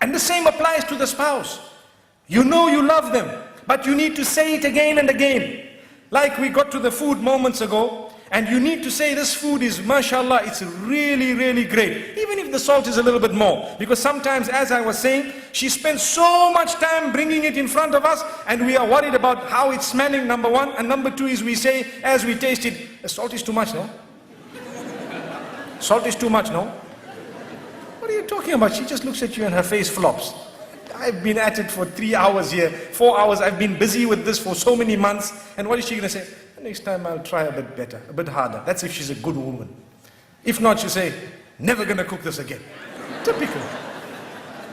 And the same applies to the spouse. You know you love them, but you need to say it again and again. Like we got to the food moments ago, and you need to say this food is, mashallah, it's really, really great. Even if the salt is a little bit more. Because sometimes, as I was saying, she spends so much time bringing it in front of us, and we are worried about how it's smelling, number one. And number two is we say, as we taste it, the salt is too much, no? Salt is too much, no? What are you talking about? She just looks at you and her face flops. I've been at it for 3 hours here, 4 hours. I've been busy with this for so many months. And what is she going to say? Next time I'll try a bit better, a bit harder. That's if she's a good woman. If not, she'll say, never going to cook this again. Typical.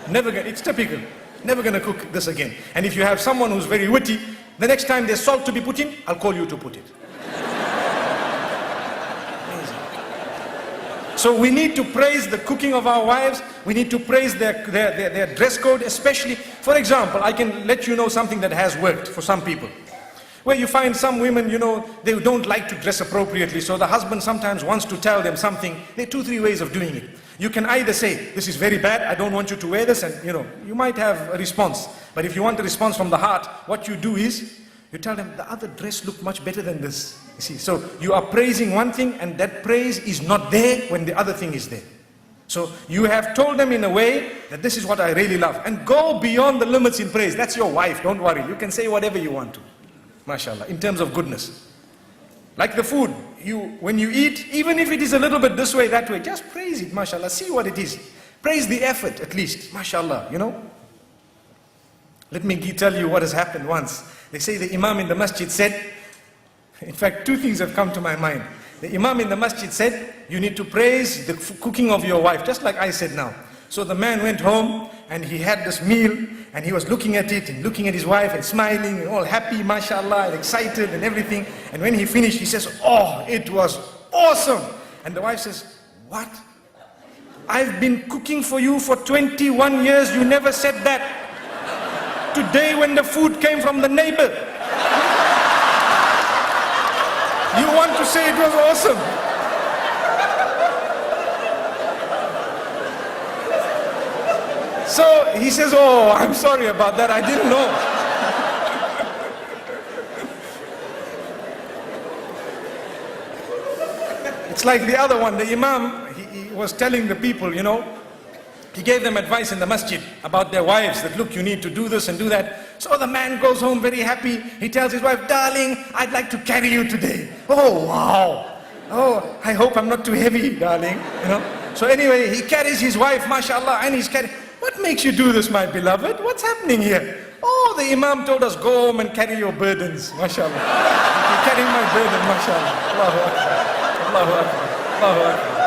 It's typical. Never going to cook this again. And if you have someone who's very witty, the next time there's salt to be put in, I'll call you to put it. So we need to praise the cooking of our wives. We need to praise their dress code, especially. For example, I can let you know something that has worked for some people. Where you find some women, they don't like to dress appropriately, so the husband sometimes wants to tell them something. There are 2-3 ways of doing it. You can either say, this is very bad, I don't want you to wear this, and you might have a response. But if you want a response from the heart, what you do is, you tell them, the other dress looked much better than this. You see, so you are praising one thing, and that praise is not there when the other thing is there. So you have told them in a way that this is what I really love. And go beyond the limits in praise. That's your wife, don't worry. You can say whatever you want to. MashaAllah, in terms of goodness. Like the food, when you eat, even if it is a little bit this way, that way, just praise it, MashaAllah, see what it is. Praise the effort at least, MashaAllah, Let me tell you what has happened once. They say the Imam in the masjid said, in fact, 2 things have come to my mind. The Imam in the masjid said, you need to praise the cooking of your wife, just like I said now. So the man went home and he had this meal and he was looking at it and looking at his wife and smiling and all happy, mashallah, and excited and everything. And when he finished, he says, oh, it was awesome. And the wife says, what? I've been cooking for you for 21 years, you never said that. Today when the food came from the neighbor, you want to say it was awesome. So he says, oh, I'm sorry about that, I didn't know. It's like the other one, the Imam, he was telling the people, he gave them advice in the masjid about their wives, that look, you need to do this and do that. So the man goes home very happy. He tells his wife, darling, I'd like to carry you today. Oh, wow. Oh, I hope I'm not too heavy, darling. So anyway, he carries his wife, mashallah, and he's carrying. What makes you do this, my beloved? What's happening here? Oh, the Imam told us, go home and carry your burdens, mashallah. You're carrying my burden, mashallah. Allahu Akbar. Allahu Akbar. Allahu Akbar.